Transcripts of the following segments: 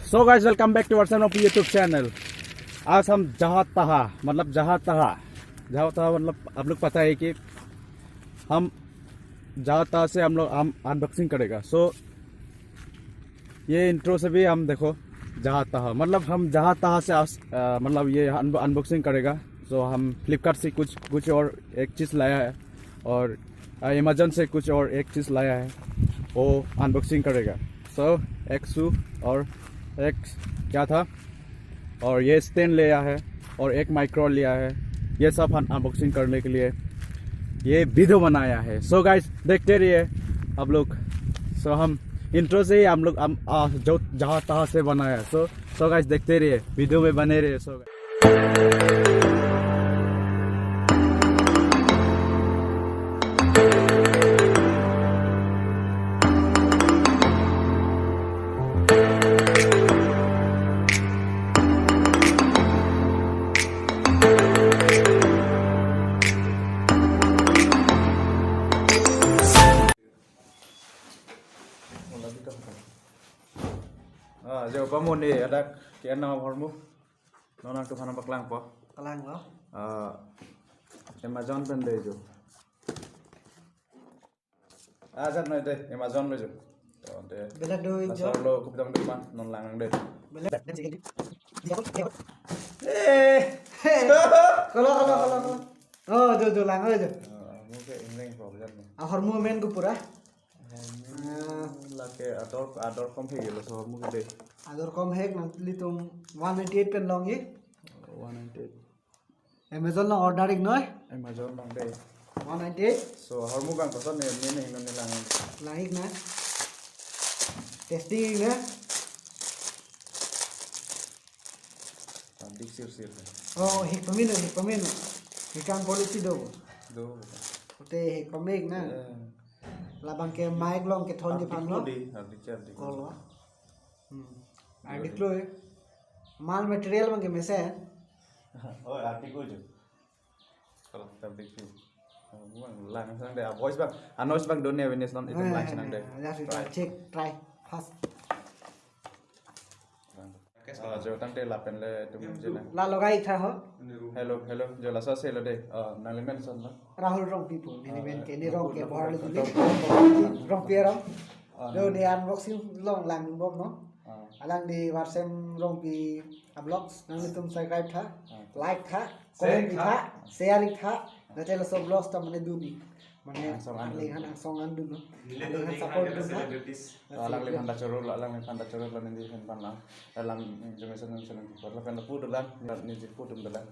So guys welcome back to वर्सम of YouTube channel. आज हम जहातहा मतलब आप लोग पता है कि हम जहातहा से हम अनबॉक्सिंग करेगा। सो ये इंट्रो से भी हम देखो जहातहा मतलब हम जहातहा से मतलब ये अनबॉक्सिंग करेगा। सो हम फ्लिपकार्ट से कुछ और एक चीज़ लाया है और अमेजन से कुछ और एक चीज़ लाया है, वो अनबॉक्सिंग करेगा। सो एक शू और एक क्या था और ये स्टैंड लिया है और एक माइक्रो लिया है। ये सब हम अनबॉक्सिंग करने के लिए ये वीडियो बनाया है। सो गाइस देखते रहिए आप लोग। सो हम इंट्रो से ही हम लोग जो जहाँ तहाँ से बनाया। सो गाइस देखते रहिए, वीडियो में बने रहिए। सो giờ có môn đi ở đây cái nào hormu nó đang chụp hàng bạc lang po Kalang đó. Amazon bên đây rồi rất này đây Amazon đây rồi để Belak đôi sao lo cũng đang được mà non lang đây Belak dan sikit. Kalau. Oh, tuh lang aja. mungkin ini problem Hormu main ku pura. là cái ador không phải là số mua cái đây Ador kom hek nanti tum 198 pen long ye. 198 Amazon long order ik noi. Amazon lang đây 198 so hormu gang có son này nó lang lang ik na. Testing na. big sir Oh, hik pamino. Hikang policy do. do Ote hik pamik na. Labang ke mic long ke thon di pan lo. đi chơi đi Kalau. Adik lo ya. Mal material mang ke mesa. oh artikel je kalau tapi itu bukan lang sang deh voice bang noise bang don't have non itu lang sang deh Check try fast. giờ tăng đây là pen le tụi mình này La logai tha ho. hello giờ là sao là đây nang lên son đó Rahul Rongpi po ni men ke ni rong ke bahar le dili. Rongpi rong. Do ni unboxing long lang box no. Alang di Warsem Rongpi vlogs nang ni tum subscribe tha, like tha, comment tha, share tha. Na chela so vlogs ta mane du ni. Mane linghan ang song an du no. Linghan support du no. alang le panda chorol lo nanti pan lang alang jemesa nang senang por la panda pu dan ni ji pu dum dan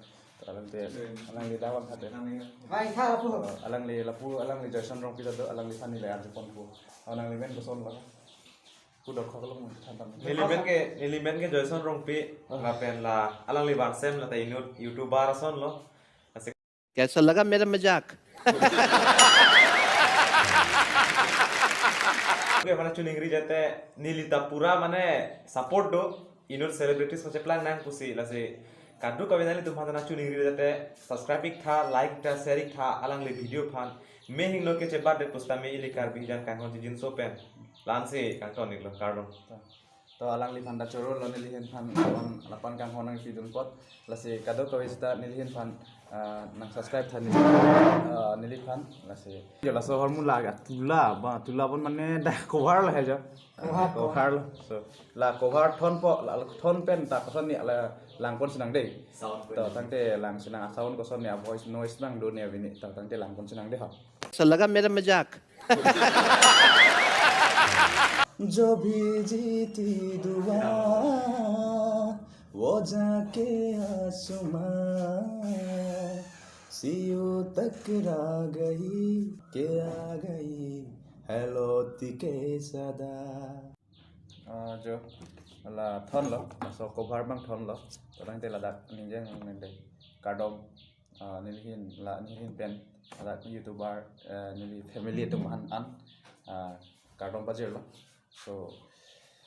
alang le dawan hate Hai tha pu. alang le lapu alang le jason rong pita do alang le pani le arje pon pu alang le men ko son la pu do kho lo mun than tam element ke Jason Rongpi la pen la alang li Warsem la tai YouTuber son lo कैसा लगा मेरा मजाक mana chuningri jate nilita pura mane support do inor celebrities ko plan nang kusi la se kadu ka benali tum hadana chuningri jate subscribe tha like ta share tha alang le video phan me hing no ke che birthday posta me ilikar bijan kan hon jin so pen lanse kan ton niklo kardon to alang li panda chorol lo nilihin phan lapan kang honang video pot la se kado ka westa nilihin phan nang subscribe than nili phan la se yo la so hormu laga tula bon mane da cover la heja cover lo so la cover thon pen ta ko son ni la lang pon sinang dei to tangte lang sinang sound ko son ni voice noise bang do ne bini to tangte lang pon sinang dei ha कैसा लगा मेरा मजाक जो भी जीती दुआ वो जाके आसमां सीओ टकरा गई के आ गई हेलो तिके सदा जो là thon lo so cover bang thon lo to dang te la dak ning jeng ning de kadom nilhin pen la youtuber nili family to man an kadom bajer lo so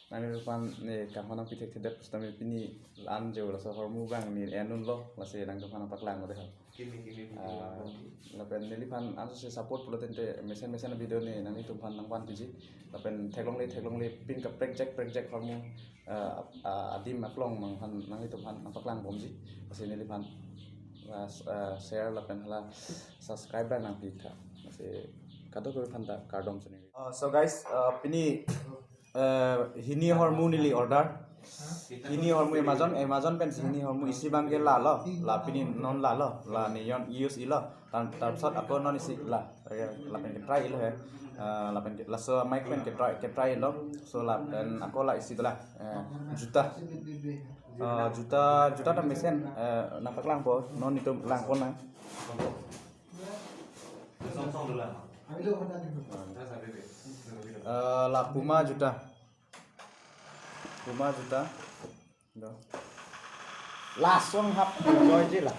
nang depan ni kamana pitek tidak pustami pini lan jauh lah sohor mubang ni enun lo masih nang depan apa kelang ada hal lapen nilipan anu se support pula tente mesen video ni nang itu pan nang pan piji lapen teklong li pin ke project kamu adim maklong mang pan nang itu pan apa kelang bomji masih nilipan share lapen hala subscribe dan nang pika masih kado kau pan tak kardom sini so guys pini hini hormu nili order hini hormu Amazon pen hini hormu isi bangke la pini non la ni yon use ila tar sot aku non isi la pen ke try ilo he la pen la so mic pen ke try ilo so la dan aku la isi lah juta tam mesen nampak lang po non itu lang po na la Puma juta do langsung hap enjoy je lah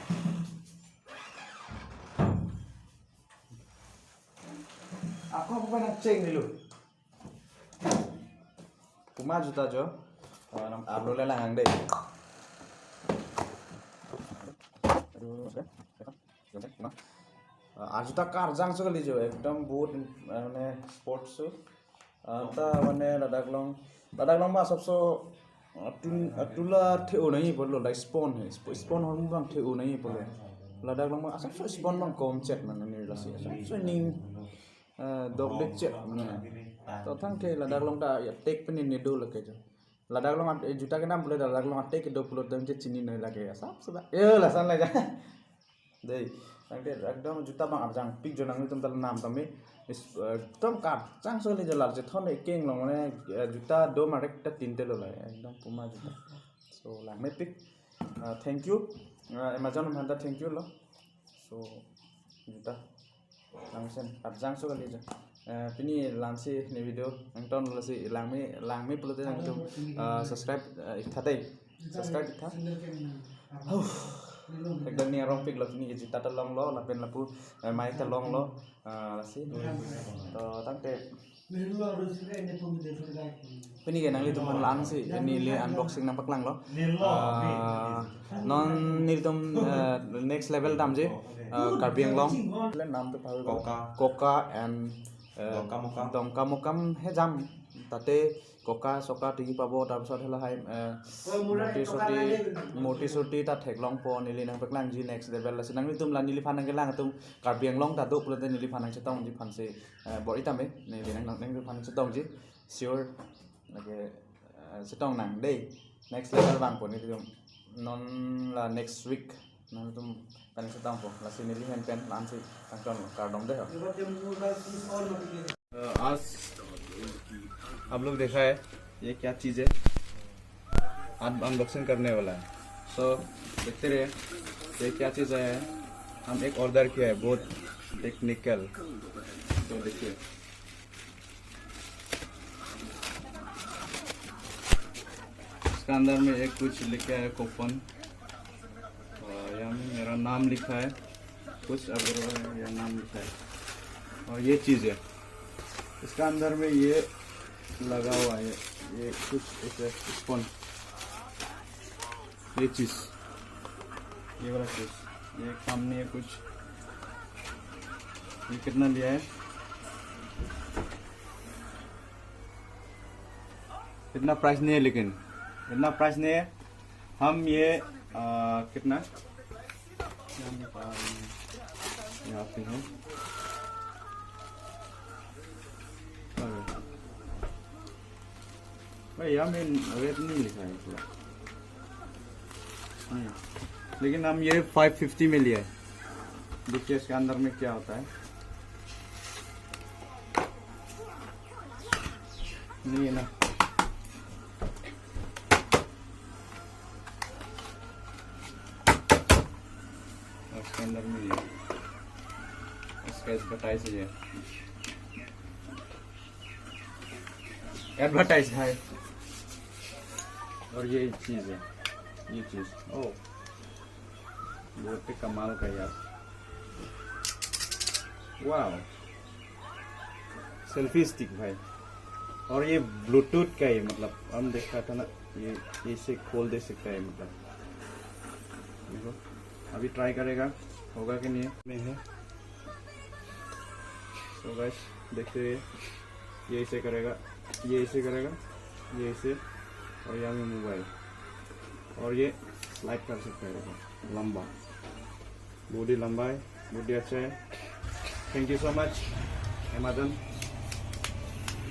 aku bukan ceng dulu Puma juta jo nam upload lah hang deh जुता car जांग सो लीजो एकदम बहुत माने sports shoe ता माने लदाख मा सबसो तुला ठेउ नहीं बोलो लाइक स्पोन हम बang ठेउ नहीं बोलो लदाख मा सबसो स्पोन बang कम चेक माने नि लासी सबसो निंग dog leg चेक माने तो थंग थे लदाख ता या टेक पनि नि दो लके जो लदाख जुता के नाम बोले लदाख टेक के दो पुलो दम जे चिनी नहीं लगे सब सदा ए लसन ले जा दे एकदम जुता bang abjang pik jo nang tum tal nam tami एकदम कार चांग सोले जो लाल जे थने केंग लो माने जुता दो मारे ता तीन टे लो ला एकदम Puma जुता सो ला मे पिक थैंक यू Amazon मानता थैंक यू लो सो जुता लांगसेन abjang सो गले जो पिनी लांसी ने वीडियो अंगटन लसी लांगमे पुलते नंग तुम सब्सक्राइब इथाते सब्सक्राइब इथा एकदम ni Rongpi lo ni juta ta long lo la pen la pu mai ta long lo si to tang te pini ke nang li tuman lang si ni li unboxing nang paklang lo non ni tum next level dam je karbiang long len nam to coca and dongka mokam he jam tate कोका सोका टिकी पाबो तार पिছত हला हाय मोटी सोटी ता थेकलong po nili nang peklang ji next level la sinang tum la nili phanang ke lang tum karbiang long ta do pulate nili phanang che tong ji phanse bori tame nili nang phanang che tong ji sure lage che tong nang dei next level bang po ni tum non la next week nang tum phanang che tong po la sinili hand pen lan si tang ton kardom de आज आप लोग देखा है ये क्या चीज़ है unboxing करने वाला है सो देखते रहे ये क्या चीज़ है हम एक ऑर्डर किया है बहुत टेक्निकल तो देखिए इसका अंदर में एक कुछ लिखा है कूपन यहाँ में मेरा नाम लिखा है कुछ अगर यह नाम लिखा है और ये चीज़ है इसका अंदर में ये लगा हुआ है ये कुछ स्पून ये चीज़ ये वाला चीज़ ये सामने है कुछ ये कितना लिया है इतना प्राइस नहीं है लेकिन इतना प्राइस नहीं है हम ये कितना यहाँ पे है भाई यहाँ में रेट नहीं लिखा है पूरा लेकिन हम ये 550 में लिया है देखिए इसके अंदर में क्या होता है नहीं है ना इसके अंदर में ये इसका एडवर्टाइज है एडवर्टाइज है और ये चीज़ है ये चीज़ ओ बहुत ही कमाल का यार वाह सेल्फी स्टिक भाई और ये ब्लूटूथ का है, मतलब हम देखा था ना, ये इसे खोल दे सकता है, मतलब देखो अभी ट्राई करेगा होगा कि नहीं में है। तो गाइस देखते हुए ये ऐसे करेगा, ये ऐसे करेगा, ये ऐसे, और यहाँ में मोबाइल, और ये स्लाइड कर सकता है, देखो लंबा, बॉडी लंबा है, बॉडी अच्छा है। Thank you so much Amazon.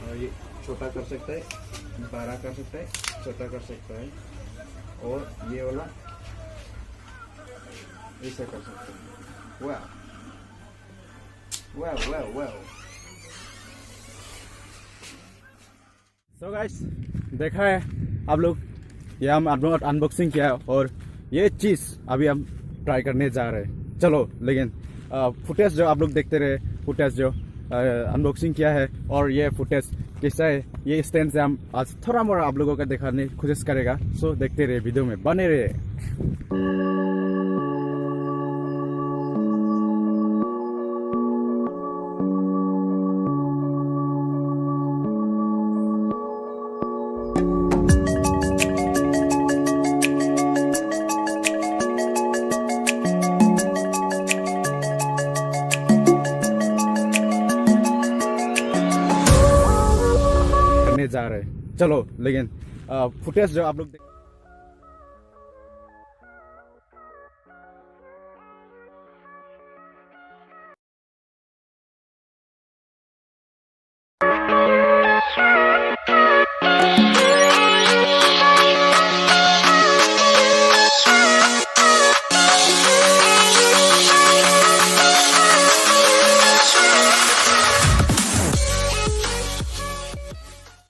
और ये छोटा कर सकता है, बड़ा कर सकता है, छोटा कर सकता है, और ये वाला ऐसे कर सकते हैं। वाह वाह वाह वाह। सो गाइस देखा है आप लोग, ये हम अनबॉक्सिंग किया है और ये चीज़ अभी हम ट्राई करने जा रहे हैं। चलो लेकिन फुटेज जो आप लोग देखते रहे, फुटेज जो अनबॉक्सिंग किया है और ये फुटेज कैसा है, ये स्टैंड से हम आज थोड़ा मोड़ा आप लोगों का दिखाने की कोशिश करेगा। सो देखते रहे, वीडियो में बने रहे। जा रहे हैं। चलो लेकिन फुटेज जो आप लोग